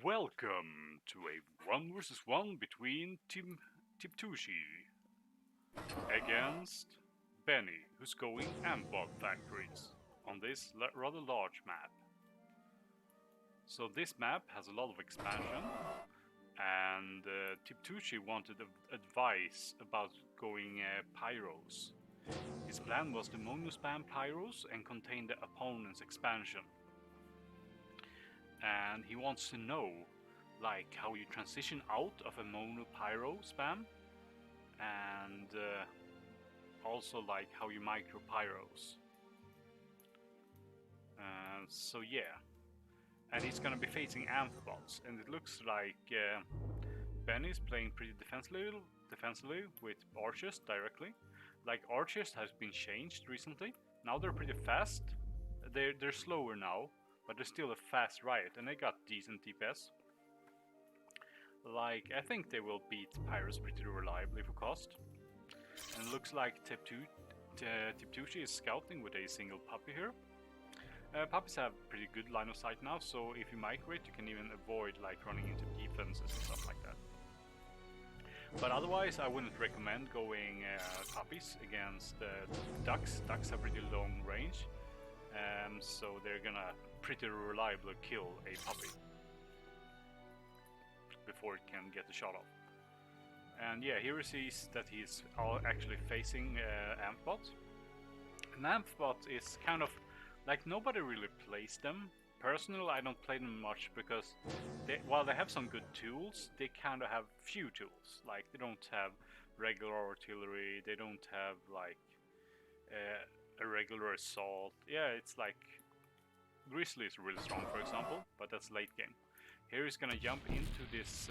Welcome to a 1 versus 1 between Team Tiptushi against Benny, who's going Ambot factories on this rather large map. So this map has a lot of expansion, and Tiptushi wanted advice about going Pyros. His plan was to mono-spam Pyros and contain the opponent's expansion. And he wants to know like how you transition out of a mono pyro spam, and also like how you micro pyros. So yeah, and he's gonna be facing amphibots, and it looks like Benny's playing pretty defensively with archers directly. Like archers has been changed recently. Now they're pretty fast. They're slower now, but they're still a fast riot, and they got decent DPS. Like, I think they will beat Pyros pretty reliably for cost. And it looks like Tiptushi is scouting with a single puppy here. Puppies have pretty good line of sight now, so if you migrate you can even avoid like running into defenses and stuff like that. But otherwise I wouldn't recommend going puppies against ducks. Ducks have pretty long range. So they're gonna pretty reliably kill a puppy before it can get the shot off. And yeah, here he sees that he's actually facing Amphbot. An Amphbot is kind of like nobody really plays them. Personally, I don't play them much because while they have some good tools, they kind of have few tools. Like they don't have regular artillery, they don't have like a regular assault. Yeah, it's like Grizzly is really strong, for example, but that's late game. Here he's gonna jump into this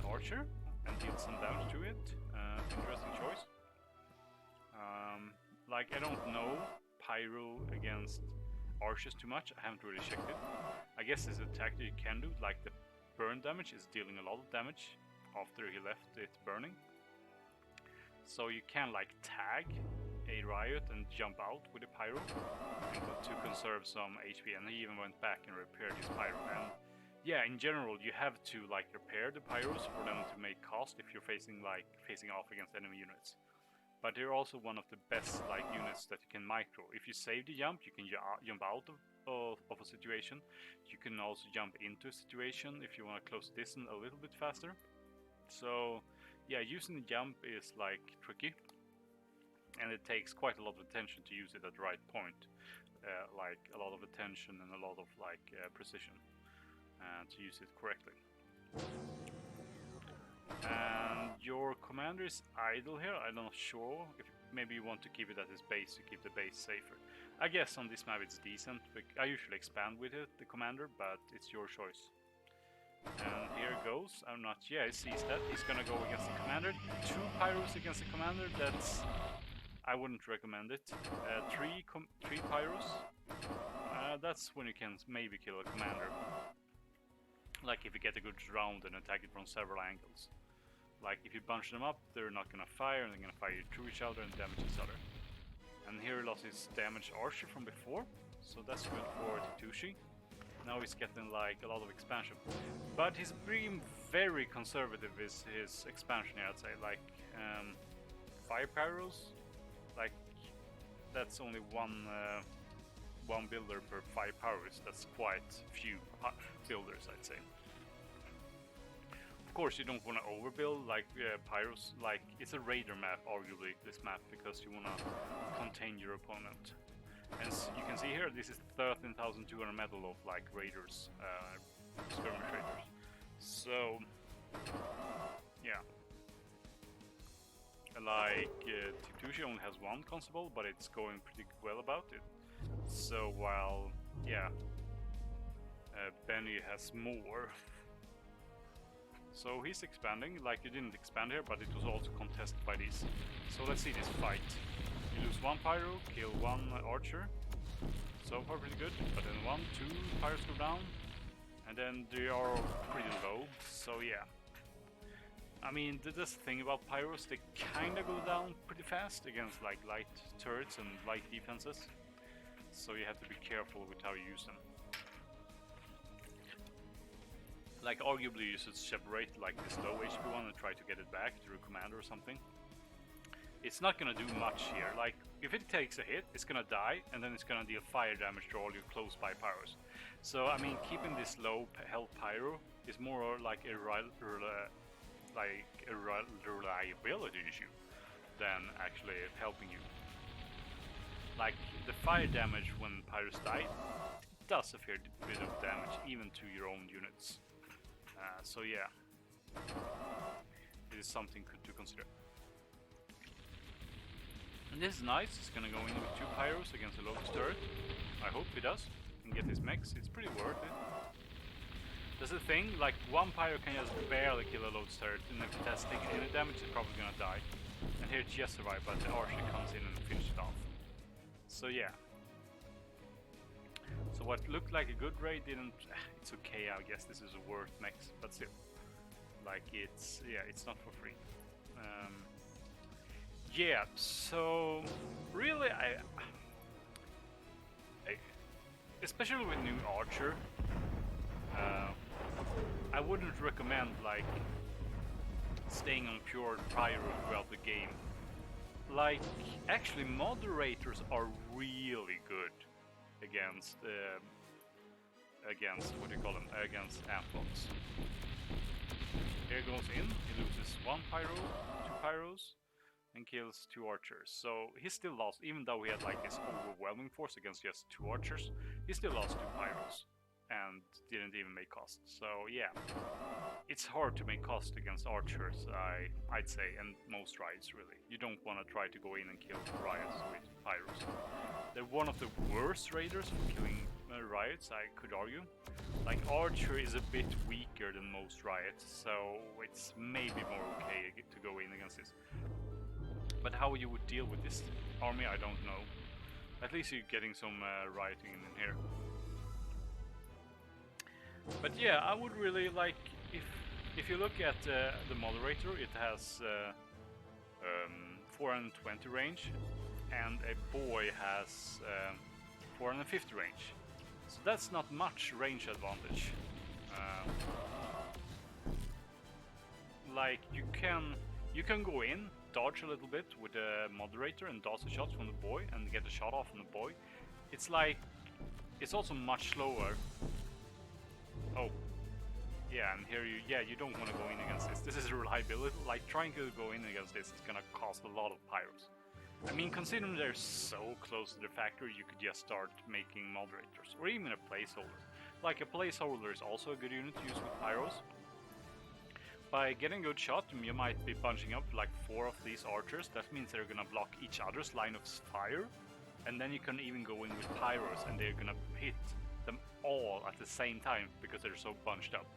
archer and deal some damage to it. Interesting choice. Like I don't know Pyro against archers too much. I haven't really checked it. I guess there's a tactic you can do, like the burn damage is dealing a lot of damage after he left it burning. So you can like tag a riot and jump out with a pyro to conserve some HP, and he even went back and repaired his pyro. And yeah, in general you have to like repair the pyros for them to make cost if you're facing off against enemy units. But they're also one of the best like units that you can micro. If you save the jump, you can jump out of a situation. You can also jump into a situation if you want to close distance a little bit faster. So yeah, using the jump is like tricky, and it takes quite a lot of attention to use it at the right point. Like a lot of attention and a lot of like precision to use it correctly. And your commander is idle here. I'm not sure if maybe you want to keep it at his base to keep the base safer. I guess on this map it's decent. I usually expand with it, the commander, but it's your choice. And here it goes. I'm not. Yeah, he sees that. He's gonna go against the commander. 2 pyros against the commander. That's. I wouldn't recommend it. 3 pyros. That's when you can maybe kill a commander. Like if you get a good round and attack it from several angles. Like if you bunch them up, they're not gonna fire, and they're gonna fire through each other and damage each other. And here he lost his damaged archer from before, so that's good for Tiptushi. Now he's getting like a lot of expansion, but he's being very conservative with his expansion here. I'd say like 5 pyros, like that's only one builder per 5 pyros. That's quite few builders, I'd say. Of course, you don't want to overbuild like pyros. Like it's a raider map, arguably this map, because you want to contain your opponent. And you can see here, this is 13,200 metal of like raiders, skirmish raiders. So yeah, like Tiptushi only has 1 constable, but it's going pretty well about it. So while yeah, Benny has more. So he's expanding, like you didn't expand here, but it was also contested by these. So let's see this fight. You lose 1 pyro, kill 1 archer. So far pretty good, but then 1, 2 pyros go down, and then they are pretty low, so yeah. I mean, this thing about pyros, they kinda go down pretty fast against like light turrets and light defenses. So you have to be careful with how you use them. Like arguably you should separate like this low HP one and try to get it back through command or something. It's not gonna do much here. Like if it takes a hit, it's gonna die, and then it's gonna deal fire damage to all your close by pyros. So I mean, keeping this low health pyro is more like a reliability issue than actually helping you. Like the fire damage when pyros die does a fair bit of damage even to your own units. So yeah, it is something to consider. And this is nice. It's gonna go in with 2 pyros against a Lotus turret. I hope he does and get his mechs. It's pretty worth it. That's the thing, like 1 pyro can just barely kill a Lotus turret, and if it has taken any damage, it's probably gonna die. And here it just survived, but the archer comes in and finishes it off. So yeah. So what looked like a good raid didn't. It's okay, I guess this is a worth mechs, but still, like it's not for free. Yeah, so really, I especially with new archer, I wouldn't recommend like staying on pure pyro throughout the game. Like actually, moderators are really good against what do you call them? Against amplots. Here goes in. He loses 1 pyro, 2 pyros, and kills 2 archers. So he still lost, even though he had like this overwhelming force against just 2 archers. He still lost 2 pyros and didn't even make cost. So yeah, it's hard to make cost against archers, I'd say, and most riots really. You don't want to try to go in and kill riots with pyros. They're one of the worst raiders for killing riots, I could argue. Like archer is a bit weaker than most riots, so it's maybe more okay to go in against this. But how you would deal with this army, I don't know. At least you're getting some rioting in here. But yeah, I would really like, if you look at the moderator, it has 420 range, and a boy has 450 range. So that's not much range advantage. Like you can go in, dodge a little bit with the moderator and dodge the shots from the boy and get a shot off from the boy. It's like it's also much slower. Oh, yeah, and here you don't want to go in against this. This is reliability. Like trying to go in against this is gonna cost a lot of pyros. I mean, considering they're so close to the factory, you could just start making moderators or even a placeholder. Like a placeholder is also a good unit to use with pyros. By getting a good shot, you might be bunching up like 4 of these archers. That means they're gonna block each other's line of fire, and then you can even go in with pyros, and they're gonna hit them all at the same time because they're so bunched up.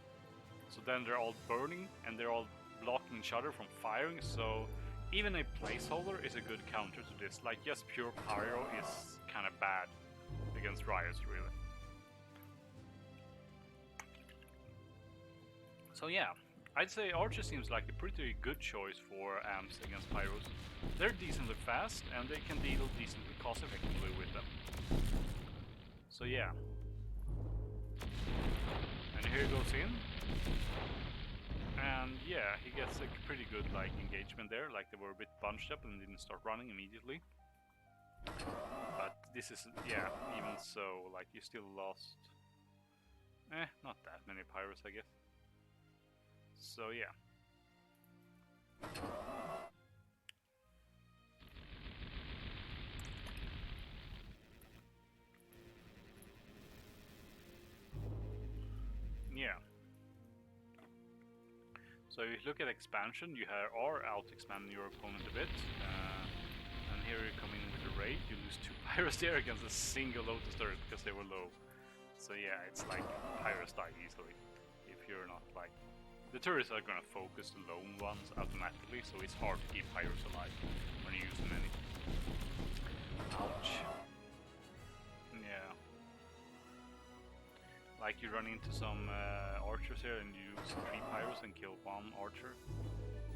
So then they're all burning and they're all blocking each other from firing. So even a placeholder is a good counter to this. Like just pure pyro is kind of bad against riots, really. So yeah, I'd say Archer seems like a pretty good choice for amps against pyros. They're decently fast and they can deal decently cost effectively with them. So yeah. And here he goes in. And yeah, he gets a pretty good like engagement there, like they were a bit bunched up and didn't start running immediately. But this is, yeah, even so, like you still lost, not that many pyros, I guess. So yeah. Yeah. So if you look at expansion, you are out-expanding your opponent a bit. And here you come in with a raid, you lose 2 pyros there against a single Lotus turret because they were low. So yeah, it's like pyros die easily if you're not like... The turrets are gonna focus the lone ones automatically, so it's hard to keep pyros alive when you use many. Ouch. Yeah. Like you run into some archers here and you use 3 pyros and kill 1 archer.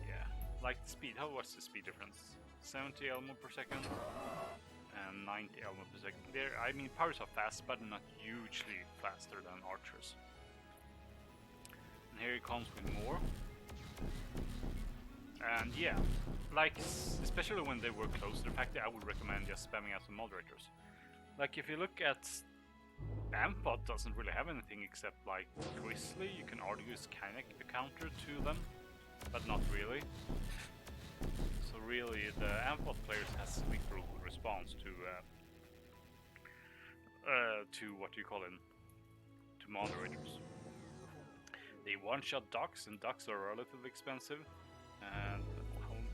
Yeah. Like the speed, what's the speed difference? 70 elmo per second and 90 elmo per second. I mean, pyros are fast, but not hugely faster than archers. And here it comes with more. And yeah, like especially when they were close to the factory, I would recommend just spamming out some moderators. Like if you look at Ampot, doesn't really have anything except like Grizzly. You can argue it's kind of a counter to them, but not really. So really, the Ampot players has equal response to what do you call it? To moderators. They one-shot ducks, and ducks are relatively expensive, and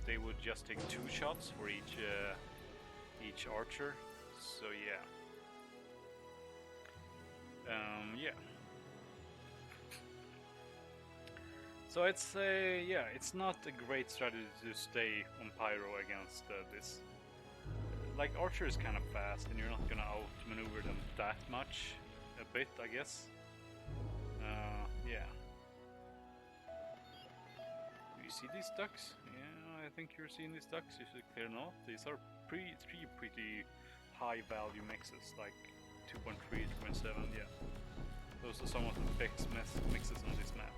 they would just take 2 shots for each archer. So yeah. Yeah. So it's it's not a great strategy to stay on Pyro against this. Like Archer is kind of fast, and you're not gonna outmaneuver them that much. A bit, I guess. Yeah. Do you see these ducks? Yeah, I think you're seeing these ducks. You should clear them off. These are three pretty high value mixes, like 2.3, 2.7. Yeah. Those are some of the best mixes on this map.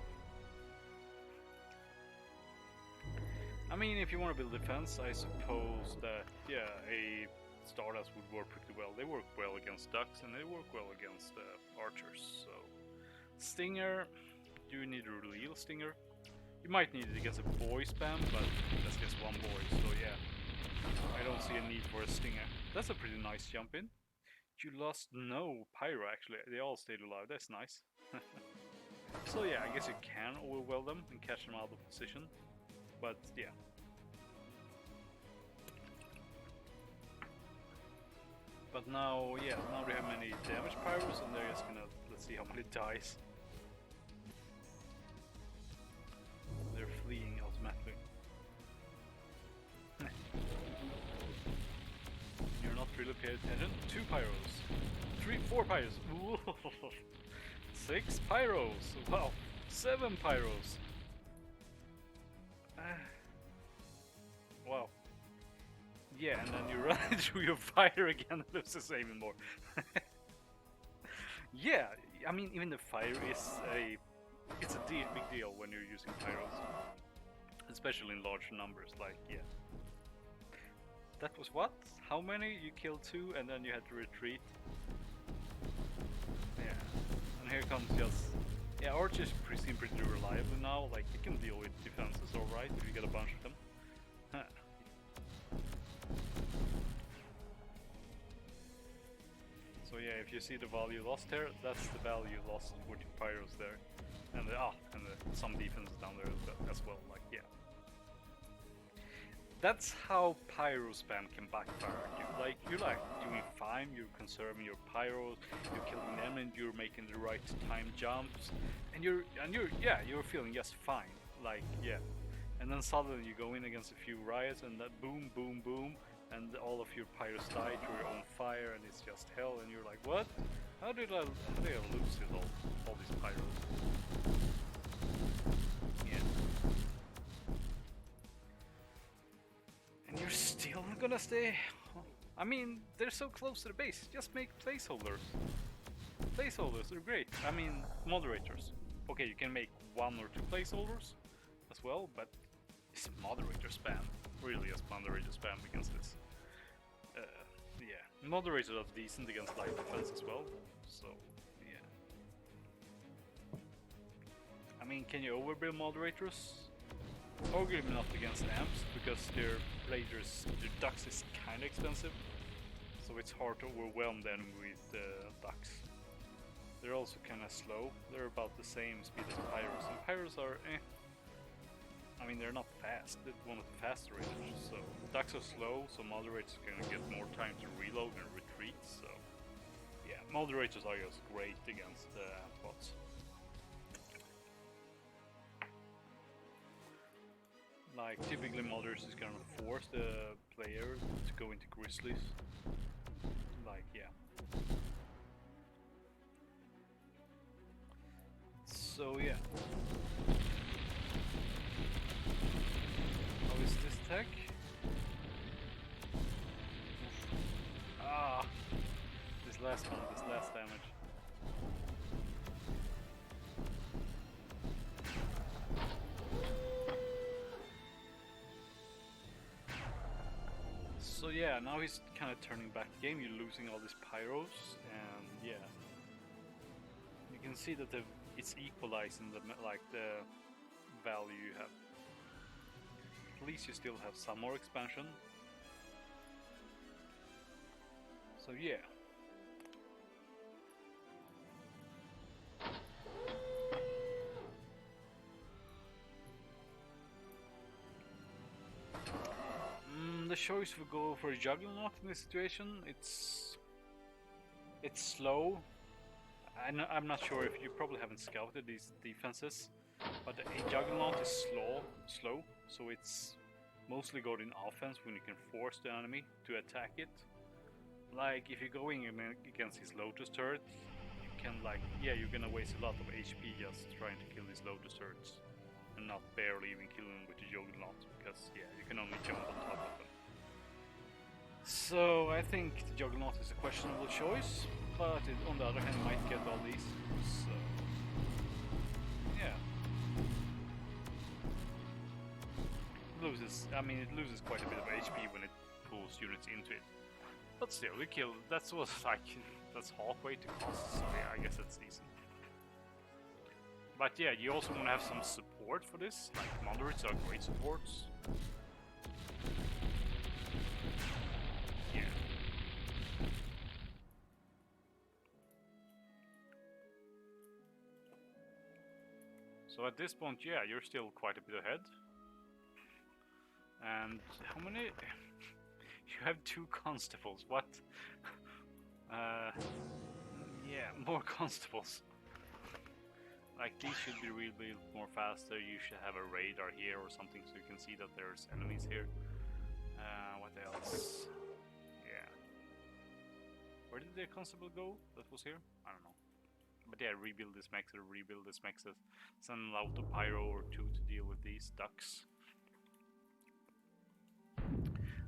I mean, if you want to build defense, I suppose that, yeah, a Stardust would work pretty well. They work well against ducks, and they work well against archers. So, Stinger, you need a real Stinger. You might need it against a boy spam, but that's just one boy, so yeah. I don't see a need for a Stinger. That's a pretty nice jump in. You lost no Pyro, actually. They all stayed alive. That's nice. So yeah, I guess you can overwhelm them and catch them out of position. But yeah. But now, yeah, now they have many damage Pyros, and they're just gonna, let's see how many dies. They're fleeing automatically. You're not really paying attention. 2 Pyros. 3, 4 Pyros. Ooh. 6 Pyros. Wow. 7 Pyros. Wow. Yeah, and then you run through your fire again and loses even more. Yeah, I mean, even the fire is it's a big deal when you're using pyros, especially in large numbers. Like, yeah, that was what? How many? You killed 2 and then you had to retreat. Yeah, and here comes just. Yeah, archers seem pretty reliable now. Like, you can deal with defenses alright if you get a bunch of them. Huh. So yeah, if you see the value lost here, that's the value lost with the pyros there, and some defense down there as well. Like, yeah, that's how pyro spam can backfire. You're like doing fine. You're conserving your pyros. You're killing them, and you're making the right time jumps, and you're feeling just fine. Like, yeah, and then suddenly you go in against a few riots, and that boom, boom, boom. And all of your pyros die through your own fire, and it's just hell. And you're like, what? How did I lose it all these pyros? Yeah. And you're still gonna stay. I mean, they're so close to the base. Just make placeholders. Placeholders are great. I mean, moderators. Okay, you can make 1 or 2 placeholders as well, but it's moderator spam. Really just moderator spam against this. Yeah, moderators are decent against light defense as well, so yeah. I mean, can you overbuild moderators? Arguably not against amps, because their ducks is kinda expensive, so it's hard to overwhelm them with ducks. They're also kinda slow. They're about the same speed as pyros, and pyros are I mean, they're not fast. They're one of the faster raiders, so ducks are slow, so moderators are gonna get more time to reload and retreat. So yeah, moderators are just great against bots. Like, typically moderators is gonna force the player to go into grizzlies. Like, yeah. So yeah. How is this tech? Ah, this last damage. So yeah, now he's kind of turning back the game. You're losing all these pyros, and yeah, you can see that it's equalizing the value you have. At least you still have some more expansion. So yeah. The choice will go for a Juggernaut in this situation. It's slow. I'm not sure if you probably haven't scouted these defenses, but a Juggernaut is slow, so it's mostly good in offense when you can force the enemy to attack it. Like if you're going against his Lotus turret, you can you're gonna waste a lot of HP just trying to kill these Lotus turrets, and not barely even killing them with the Juggernaut, because yeah, you can only jump on top of them. So I think the Juggernaut is a questionable choice, but on the other hand might get all these. So yeah. It loses quite a bit of HP when it pulls units into it. But still, we kill. That's halfway to cost, so yeah, I guess that's decent. But yeah, you also want to have some support for this. Like Commandos are great supports. Yeah. So at this point, yeah, you're still quite a bit ahead. And how many? You have 2 constables. What? Yeah, more constables. Like these should be really more faster. You should have a radar here or something so you can see that there's enemies here. What else? Yeah. Where did the constable go? That was here? I don't know. But yeah, rebuild this mexer, send an auto pyro or 2 to deal with these ducks.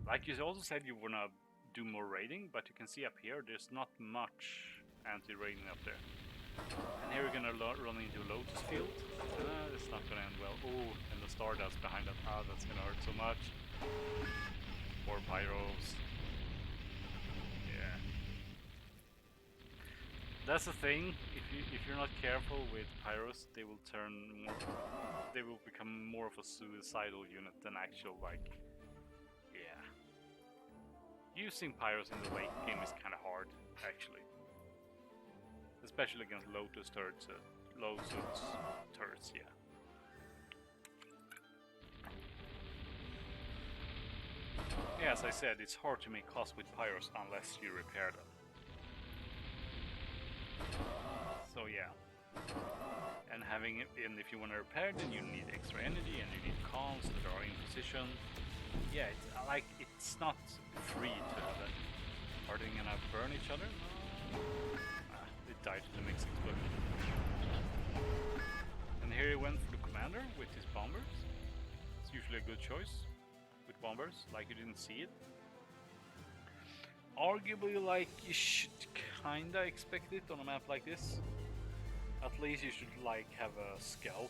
Like you also said, you wanna do more raiding, but you can see up here there's not much anti-raiding up there. And here we're gonna run into Lotus Field. It's not gonna end well. Oh, and the Stardust behind that. That's gonna hurt so much. More pyros. Yeah. That's the thing. If you're not careful with pyros, they will become more of a suicidal unit than actual yeah. Using pyros in the late game is kind of hard, actually. Especially against Lotus turrets, yeah. Yeah, as I said, it's hard to make cost with pyros unless you repair them. So yeah. And if you want to repair them, you need extra energy and you need cons that are in position. Yeah, it's not free to have that. Are they gonna burn each other? No. They died to the mix explosion. And here he went for the commander with his bombers. It's usually a good choice with bombers, like you didn't see it. Arguably, you should kinda expect it on a map like this. At least you should have a scout,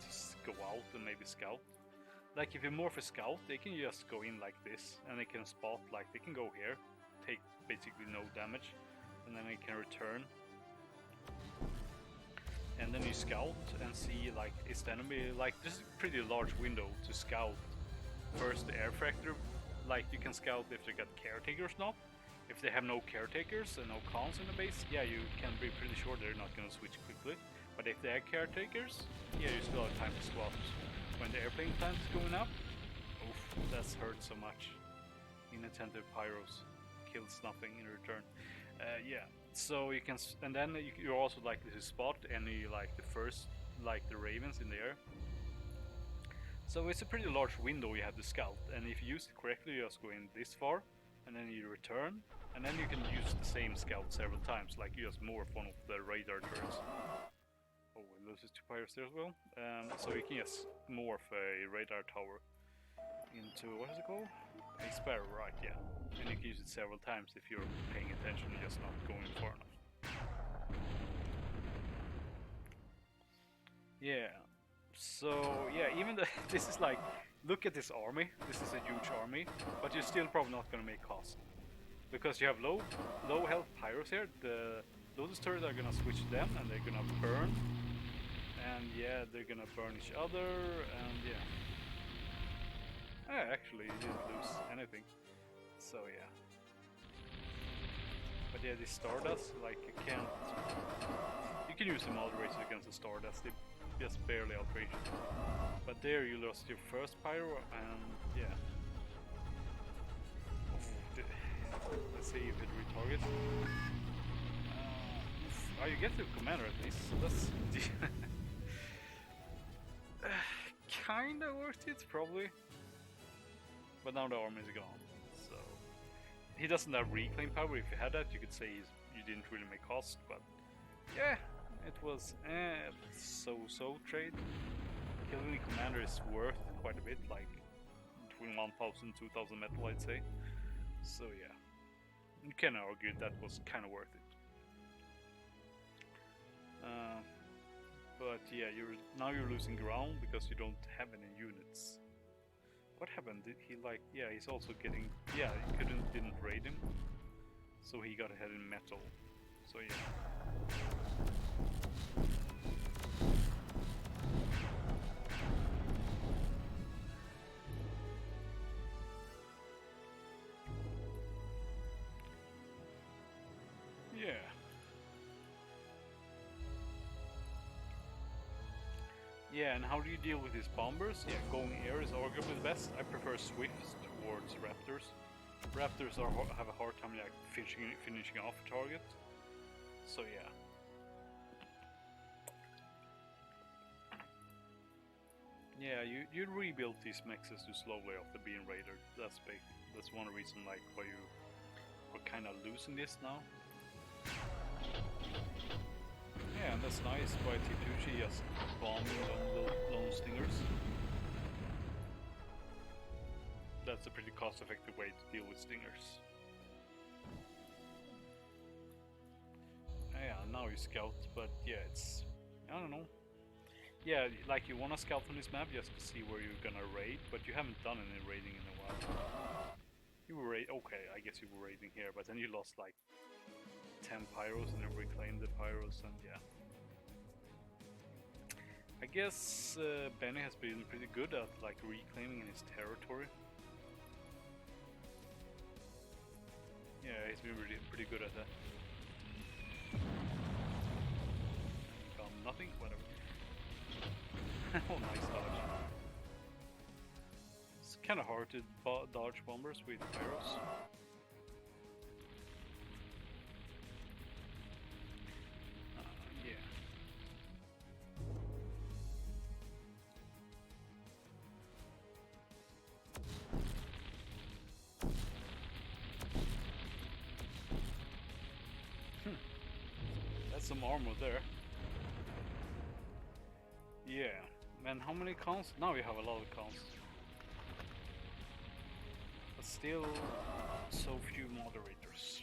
just go out and maybe scout. Like if you morph a scout, they can just go in like this, and they can spot, they can go here, take basically no damage, and then they can return. And then you scout and see, is the enemy, this is a pretty large window to scout. First the air fractor, you can scout if they got caretakers or not. If they have no caretakers and no cons in the base, yeah, you can be pretty sure they're not gonna switch quickly. But if they have caretakers, yeah, you still have time to swap. When the airplane time is going up, oof, that's hurt so much. Inattentive pyros kills nothing in return. Yeah, so you can, and then you're also likely to spot any the ravens in the air. So it's a pretty large window you have to scout, and if you use it correctly, you just go in this far, and then you return, and then you can use the same scout several times, you just morph one of the radar turrets. Oh, it loses 2 pyros there as well. So you can just morph a radar tower into, what is it called? A sparrow, right, yeah. And you can use it several times if you're paying attention and just not going far enough. Yeah. So, yeah, even though this is look at this army. This is a huge army, but you're still probably not gonna make cost because you have low health pyros here. The Lotus turrets are gonna switch to them, and they're gonna burn. And yeah, they're gonna burn each other, and yeah. Actually, you didn't lose anything. So yeah. But yeah, the Stardust, like you can't. You can use the moderators against the Stardust. They just barely outrage it. But there you lost your first pyro, and yeah. Let's see if it retargets. Oh, you get the commander at least, so that's kinda worth it, probably. But now the army is gone, so he doesn't have reclaim power. If you had that, you could say you didn't really make cost, but yeah, it was so trade. Killing the commander is worth quite a bit, like between 1,000 and 2,000 metal, I'd say. So yeah, you can argue that was kind of worth it. But yeah, now you're losing ground because you don't have any units. What happened? Did he like? Yeah, he's also getting. Yeah, he didn't raid him, so he got ahead in metal. So yeah. Yeah. Yeah, and how do you deal with these bombers? Yeah, going air is arguably the best. I prefer Swifts towards Raptors. Raptors have a hard time like finishing off a target. So yeah. Yeah, you rebuild these mexes too slowly after being raided. That's big. That's one reason like why you are kind of losing this now. Yeah, and that's nice by Tiptushi, just bombing lone stingers. That's a pretty cost-effective way to deal with stingers. Yeah, now you scout, but yeah, it's... I don't know. Yeah, like you wanna scout on this map just to see where you're gonna raid, but you haven't done any raiding in a while. You were okay, I guess you were raiding here, but then you lost like 10 pyros and then reclaimed the pyros, and yeah. I guess Benny has been pretty good at like reclaiming in his territory. Yeah, he's been really pretty good at that. Nothing, whatever. Oh, nice dodge. It's kind of hard to dodge bombers with pyros. That's some armor there. Yeah, and how many cons? Now you have a lot of cons. But still, so few moderators.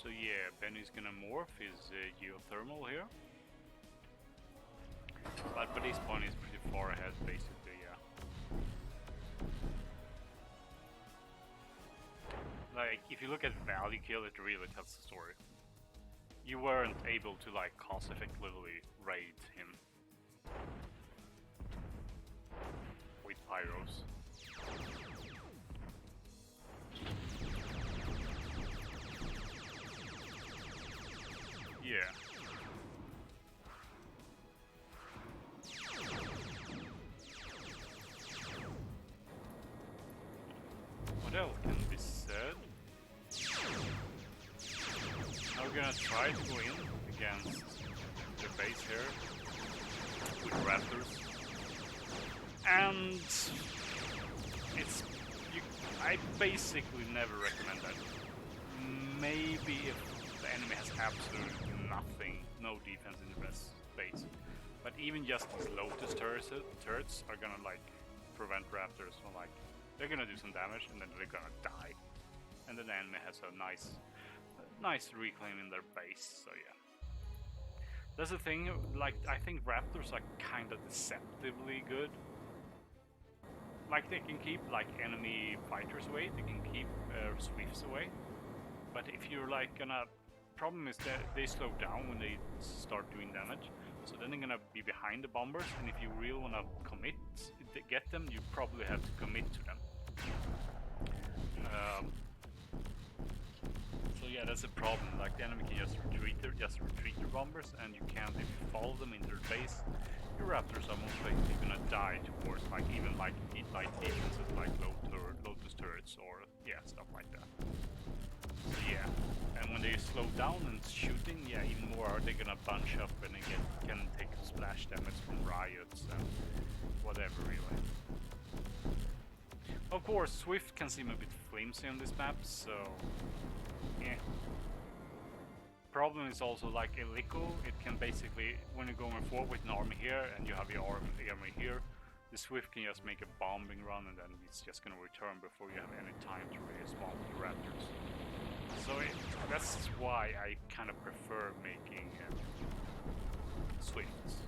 So yeah, Benny's gonna morph his geothermal here. But by this point he's pretty far ahead basically, yeah. Like, if you look at value kill, it really tells the story. You weren't able to like cost effectively raid him with pyros. Yeah. What else can be said? Now we're gonna try to go in against the base here. with raptors, and I basically never recommend that. Maybe if the enemy has absolutely nothing, no defense in the base, but even just these Lotus turrets are gonna like prevent raptors from like they're gonna do some damage and then they're gonna die, and then the enemy has a nice reclaim in their base. So yeah. That's the thing, like, I think raptors are kind of deceptively good. Like, they can keep, like, enemy fighters away, they can keep swifts away. But if you're, like, gonna... Problem is that they slow down when they start doing damage. So then they're gonna be behind the bombers, and if you really wanna commit, get them, you probably have to commit to them. So yeah, that's a problem. Like the enemy can just retreat their bombers, and you can't if you follow them into their base. Your raptors are most likely gonna die towards like even like light defenses like Lotus turrets or yeah stuff like that. So yeah, and when they slow down and shooting, yeah, even more they're gonna bunch up and they can take splash damage from riots and whatever really. Of course, Swift can seem a bit flimsy on this map, so yeah. Problem is also like Illico, it can basically, when you're going forward with an army here and you have your army here, the Swift can just make a bombing run and then it's just gonna return before you have any time to really spawn the raptors. So that's why I kind of prefer making Swifts.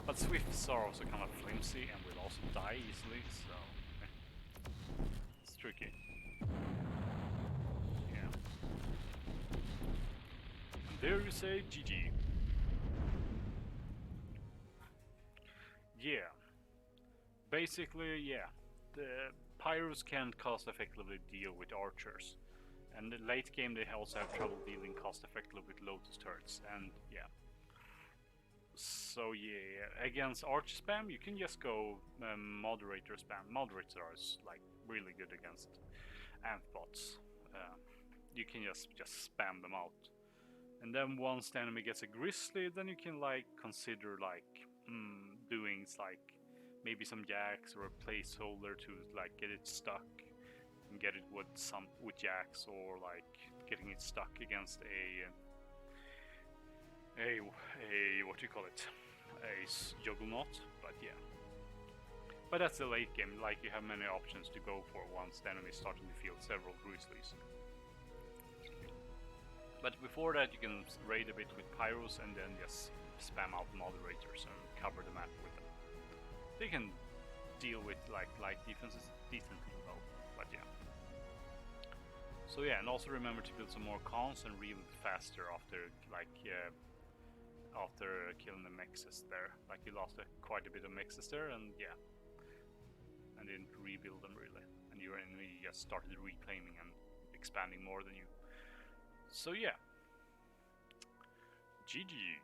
But Swifts are also kind of flimsy and will also die easily, so it's tricky. Yeah. And there you say GG. Yeah. Basically, yeah. The Pyros can cost effectively deal with archers. And in the late game they also have trouble dealing cost effectively with Lotus turrets, and yeah. So yeah, against arch spam you can just go moderator spam. Moderators are like really good against Antbots. You can just spam them out. And then once the enemy gets a grizzly, then you can like consider like doing like maybe some jacks or a placeholder to like get it stuck and get it with jacks, or like getting it stuck against a what do you call it, a juggernaut. But yeah, but that's the late game. Like you have many options to go for once the enemy is starting to field several grizzlies. But before that you can raid a bit with pyros and then just spam out moderators and cover the map with them. They can deal with like light defenses decently well, but yeah. So yeah, and also remember to build some more cons and rebuild faster after like after killing the mexes there. Like you lost quite a bit of mexes there, and yeah, and didn't rebuild them really, and your enemy just started reclaiming and expanding more than you. So yeah, GG.